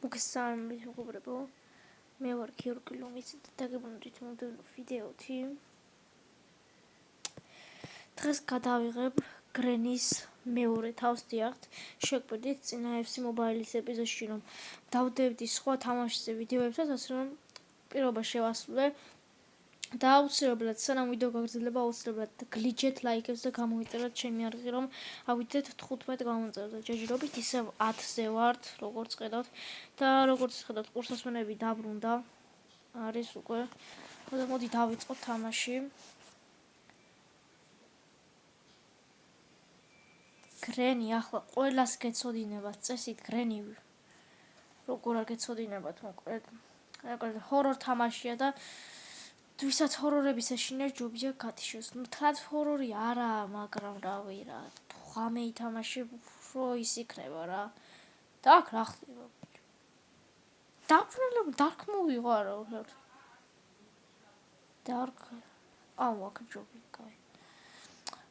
მოგესალმებით მეგობრებო, მე ვარ გიორგი ლომიცი და დაგებრუნდით მომდევნო ვიდეოთი. დღეს გადავიღებ გრენის მეორე თავს დიახთ. შეგვიძლია წინა FC Mobile-ის ეპიზოდში რომ დავდევდი სხვა თამაშზე ვიდეოებსაც, ასე რომ პირობა შევასრულე. და აუცილებლად სანამ ვიდეო გაგრძელება აუცილებლად გლიჯეთ ლაიქებს და გამოიწეროთ ჩემი არხი რომ ავიდეთ 15 გამომწეროთ და ჯეჯირობით ისევ 10-ზე ვართ როგორც ხედავთ და როგორც ხედავთ კურსასმენები დაბრუნდა არის უკვე და მოდი დავიწყოთ თამაში. გრენი ახლა ყველას გეცოდინებათ წესით გრენი როგორ არ გეცოდინებათ მოკლედ ჰორორ თამაშია და ვისაც ჰორორების ეშინია ჯობია გათიშოს. მთლად ჰორორი არაა, მაგრამ რავი რა, ღამე ითამაში რო ის იქნება რა. და აქ რა ხდება? დაბრუნებული Dark movie არა ვარ. Dark აქ ჯობია, კაი.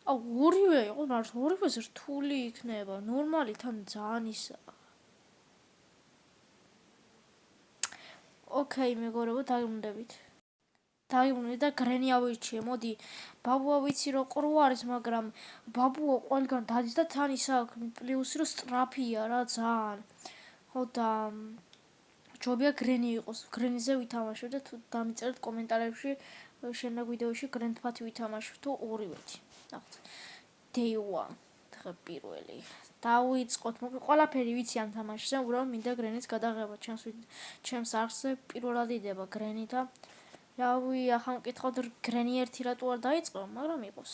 ორივე იყო, მაგრამ ორივეს რთული იქნება. ნორმალი თან ძალიან ისაა. ოკეი, მეგობრებო, დაიბრუნდებით. დაიბრუნდი და გრენი ავირჩიე. მოდი, ბაბუა ვიცი რომ ყრუ არის, მაგრამ ბაბუა ყველგან დადის და თან ის აქვს პლუსი რომ სტრაფია რა ძალიან. ხო და ჯობია გრენი იყოს. გრენიზე ვითამაშებ და თუ დამიწერეთ კომენტარებში შემდეგ ვიდეოში გრენდფათი ვითამაშებ თუ ორივეთი. ნახეთ. Day 1 დღე პირველი. დავიწყოთ. ყველაფერი ვიცი ამ თამაშზე, უბრალოდ მინდა გრენის გადაღება. ჩემს არხზე პირველად იდება გრენი და რავი, ახლა მკითხავთ გრენი ერთი რატო არ დაიწყო, მაგრამ იყოს.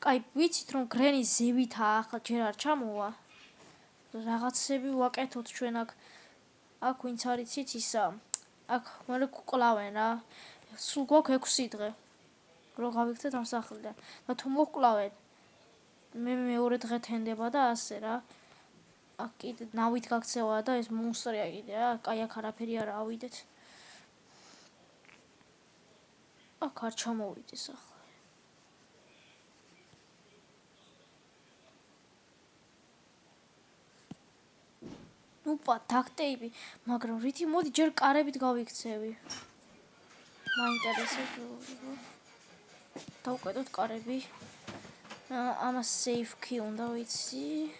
კაი, ვიცით რომ გრენი ზევითაა, ახლა ჯერ არ ჩამოვა. რაღაცები ვაკეთოთ ჩვენ აქ ვინც არიცით ისა. აქ მერე გკლავენ რა. სულ გვაქვს 6 დღე. რო გავიქცეთ ამ სახლიდან. და თუ მოკლავენ, მე მეორე დღე თენდება და ასე რა. აქ კიდე ნავით გაქცევა და ეს მონსტრია კიდე რა. კაი, აქ არაფერი არ ავიდეთ. აქ არ ჩამოვიდეს ახლა. ნუპა დაქტეიბი, მაგრამ რითი მოდი ჯერ კარებით გავიქცევი. მაინტერესებს. დავუკეთოთ კარები. ამას safe key უნდა ვიცი.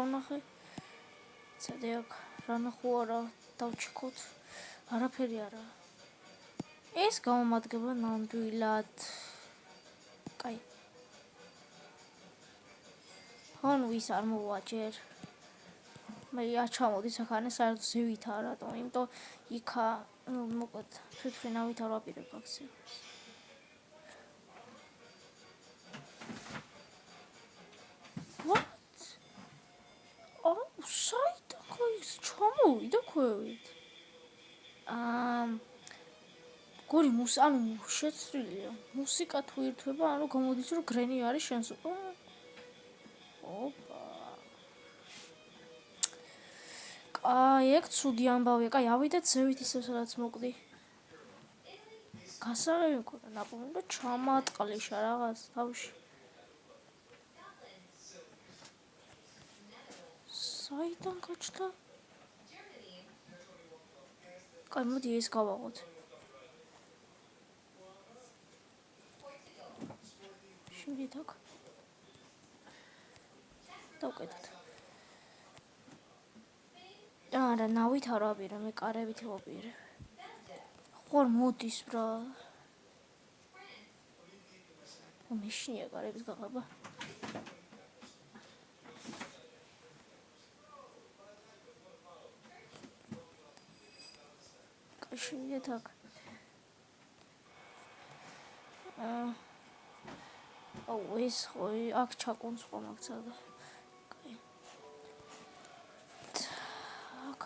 ნახე. ცადე აქ რა ნახوارა დავჩქოთ. არაფერი არა. ეს გამომადგება ნამდვილად. კაი. ანუ ის არ მოვა ჯერ. მე ჩამოდი საქანე საერთოდ ზევითაა რატომ? იმიტომ იქა მოკლედ თვითფრინავით არ ვაპირებ აქციებს. What? საიდან ის ჩამოვიდა ქვევით? გორი შეცვლილია. მუსიკა თუ ირთვება, ანუ გამოდის რომ გრენი არის შენს უკვე. ოპა. კაი, ეგ ცუდი ამბავია. კაი, ავიდეთ ზევით ისე სადაც მოკვდი. გასაღები მქონდა ნაპოვნი და ჩამატყლიშა რაღაც თავში. საიდან გაჩნდა? კაი, მოდი ეს გავაღოთ. შევიდეთ აქ. დავკეთოთ. არა, ნავით არ ვაპირებ, მე კარებით ვაპირებ. ხوار მოდის რა. მეშინია კარების გაყება. კაი, შევიდეთ აქ. ეს ხო აქ ჩაკუნცხვა მაგცადა. კაი. აქ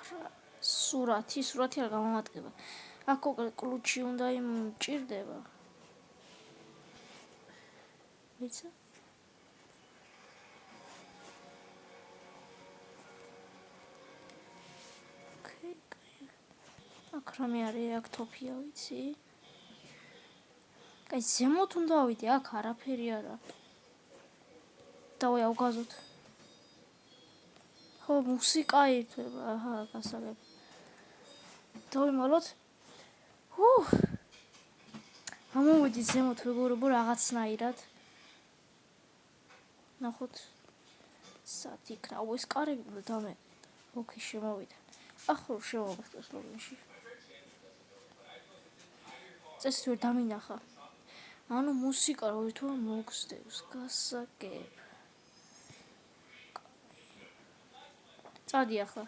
სურათი არ გამომადგება. აქ კლუჩი უნდა მჭირდება. ვიცი? კაი. აქ რამე არის, აქ თოფია ვიცი? კაი, ზემოთ უნდა ავიდე, აქ არაფერი არა. დავი ავგაზოთ. ხო, მუსიკა ირთვება. აჰა, გასაგებ. დავიმალოთ. ამოვიდი ზემოთ ვეგორებო რაღაცნაირად. ნახოთ. სად იქნა? ეს კარები უნდა დამეკიდო. ოკეი, შემოვიდა. ახლა შემოვხდეს ლოგინში. წესი ვერ დამინახა. ანუ მუსიკა რო ირთვა მოგსდევს, გასაგებ. წადი ახლა.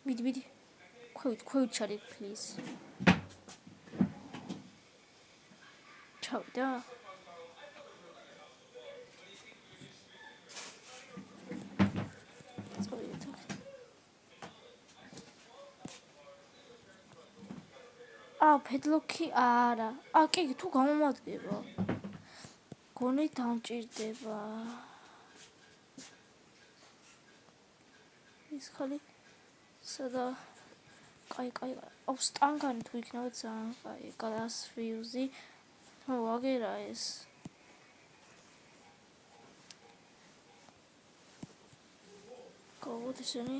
მიდი. ქვევით ჩადი, please. ჩავიდა? წავიდეთ. ფედლოქი არა. კი, თუ გამომადგება. გონი დამჭირდება. ის ხალი სადა კაი. სტანგანი თუ იქნება ძალიან კაი. გას ფიუზი. ვაგერა ეს. გავუთ ისინი.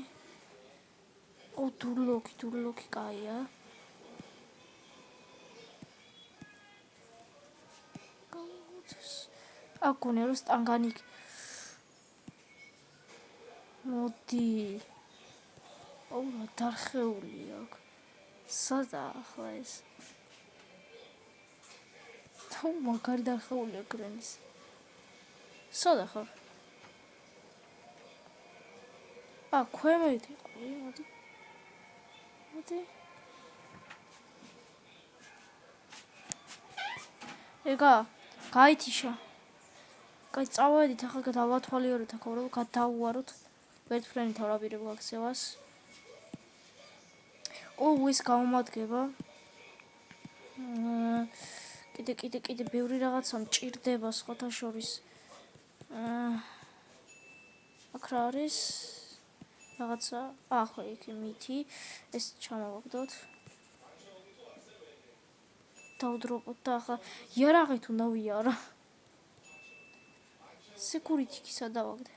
დურლოქი კაია. გონია რომ სტანგანი მოდი. დარხეული აქ. სადა ახლა ეს? მაგარი დარხეულია გრენის. სადა ხარ? ქვემოთ იყო, მოდი. ეგა, გაითიშა. კაი, წავედით ახლა გადავათვალიეროთ აქ, რომ გადავუაროთ. ვერტფრენი თავრაპირებ გაქცევას. ეს გამომადგება. კიდე ბევრი რაღაცა მჭირდება სხვათა შორის. აქ რა არის? რაღაცა, ახლა იქ მითი, ეს ჩამოვაგდოთ. დავდროპოთ და ახლა იარაღით უნდა ვიარა. სეკურიტიკი სადავაგდე.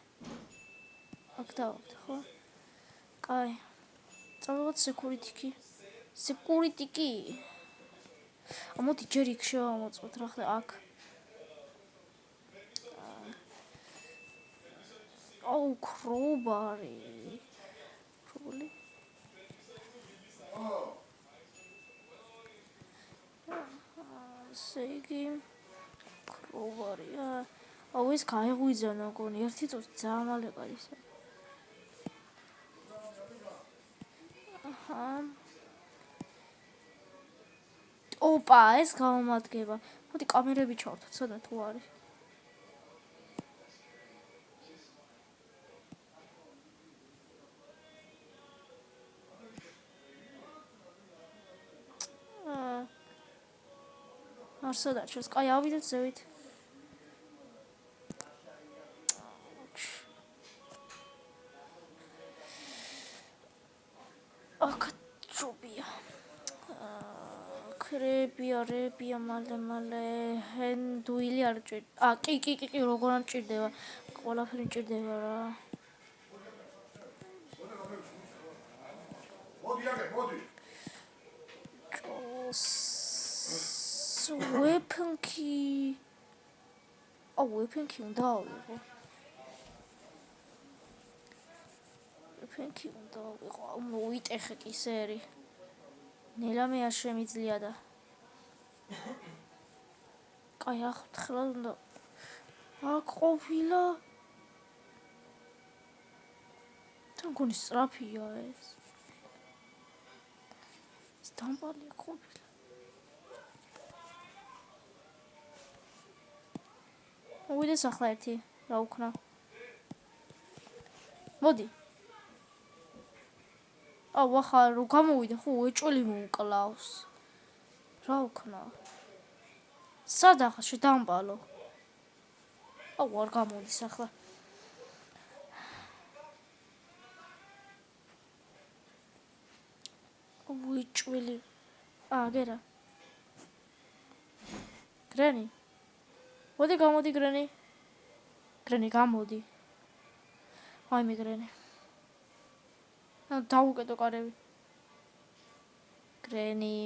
აქ დავაგდე, ხო? კაი. წავიღოთ სეკურიტიკი. მოდი ჯერ იქ შევამოწმოთ რა ხდა აქ. ქრობარი. სეგი ქრობარია. ეს გაიღვიძანა გონი. ერთი წუთი ძალიან მალე გაისა. ეს გამომადგება. მოდი კამერები ჩავთოთ, სადა თუ არის. არსად არჩევს. კაი, ავიდეთ ზევით. აქ ჯობია. რებია მალე ჰენდუილი არ ჭირდება. კი, როგორ არ ჭირდება. ყველაფერი ჭირდება რა. მოდი. weapon-ი უნდა ავიღო. მოვიტეხე კისერი. ნელამე არ შემიძლია და. კაი, ახლა უნდა. აქ ყოფილა. თან გონი სწრაფია ეს. ეს დამბალია ყოფილა. მოვიდეს ახლა ერთი. რა უქნა? მოდი. ახლა რო გამოვიდა, ხო, ეჭველი მომკლავს. რა უქნა? სად ახლა შედამბალო? არ გამოდის ახლა. ეჭველი. გერა. გრენი. მოდი გამოდი გრენი. გრენი გამოდი. აი მიგრენი. დავუკეტო კარები. გრენი.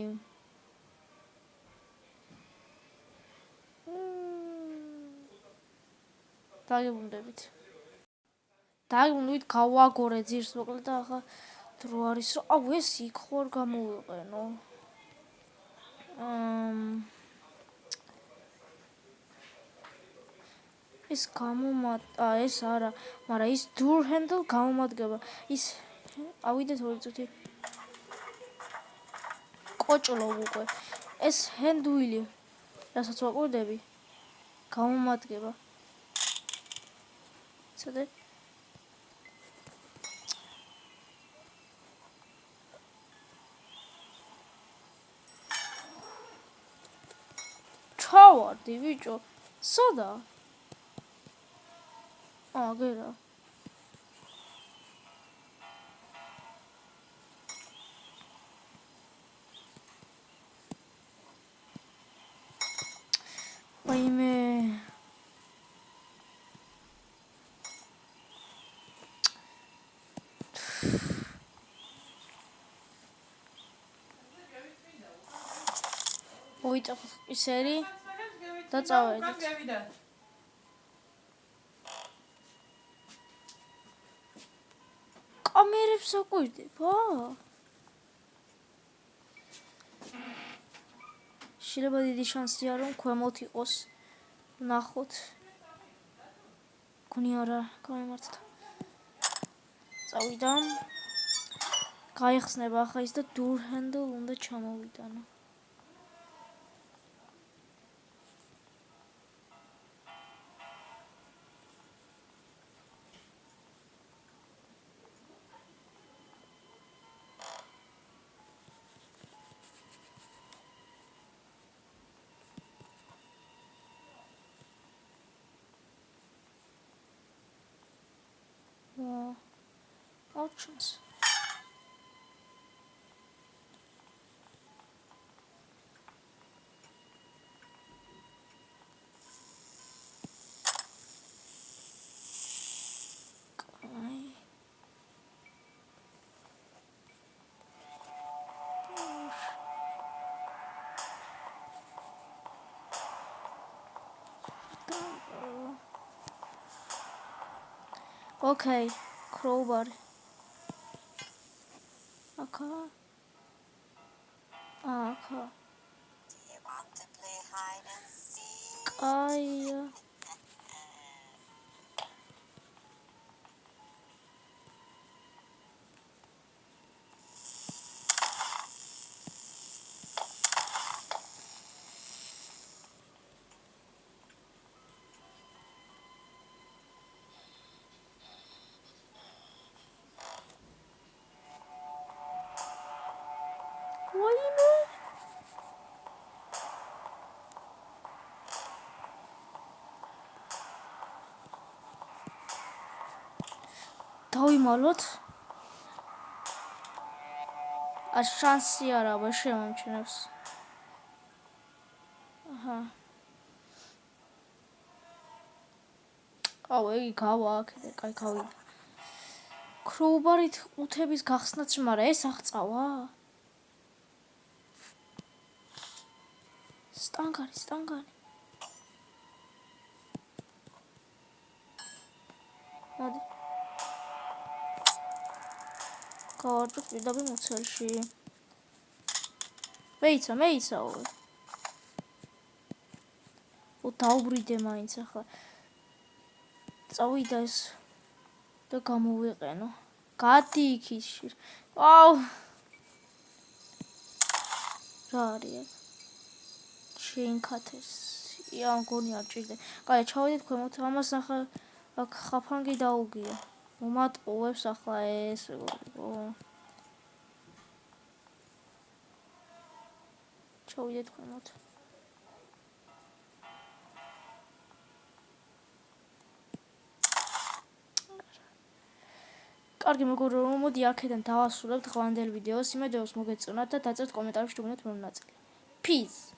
დაგიბრუნდებით. გავაგორე ძირს მოკლედ და ახლა დრო არის რომ აუ ეს იქ ხوار გამოვიყენო. ეს ეს არა, მაგრამ ის door handle გამომადგება. ის ავიდეთ 2 წუთი. კოჭლო უკვე. ეს ჰენდუილი, რასაც ვაკვირდები, გამომადგება. ცოტა ჩავარდი ბიჭო. სადა? გერა. ვაიმე. მოიწაფოთ ისერი და წავედით. კამერებს აკვირდება? შეიძლება დიდი შანსია რომ ქვემოთ იყოს. ნახოთ. გონი არა, გამემართდა. წავიდა. გაიხსნება ახლა ის და door handle უნდა ჩამოვიტანო. Options. Okay, crowbar. Okay. Okay. Do you want to play hide and seek? დავიმალოთ. შანსი არ აქვს შემომჩნევს. იგი გავა აქედე, კაი გავიდა. ქროუბარით უთების გახსნაც, მაგრამ ეს აღწავა? სტანგანი. მოდი. გავარჯოთ პირდაპირ მუცელში. მეიცაო. დაუბრიდე მაინც ახლა. წავიდა ეს და გამოვიყენო. გადი იქში. აუ. რა არის? chain cutters. მგონი არ ჭირდება. კაი, ჩავედით ქვემოთ. ამას ახლა აქ ხაფანგი დაუგია. მომატყუებს ახლა ეს ჩავიდეთ ქვემოთ. კარგი მეგობრებო, მოდი აქედან დავასრულებთ დღევანდელ ვიდეოს. იმედებს მოგეწონათ და დაწერთ კომენტარებში თუ გინდათ მეორე ნაწილი. Peace.